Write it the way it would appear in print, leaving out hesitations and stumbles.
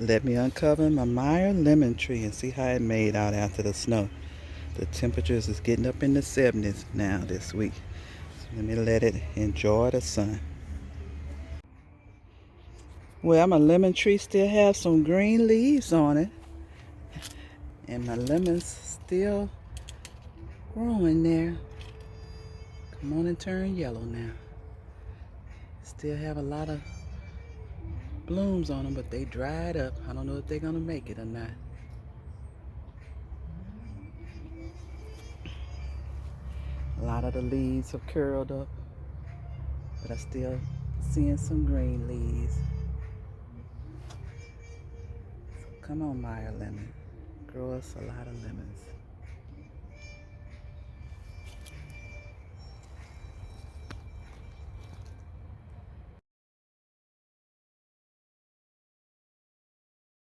Let me uncover my Meyer lemon tree and see how it made out after the snow. The temperatures is getting up in the 70s now this week. So let me let it enjoy the sun. Well, my lemon tree still have some green leaves on it. And my lemons still growing there. Come on and turn yellow now. Still have a lot of blooms on them, but they dried up. I don't know if they're gonna make it or not. A lot of the leaves have curled up, but I still seeing some green leaves. So come on, Meyer Lemon. Grow us a lot of lemons.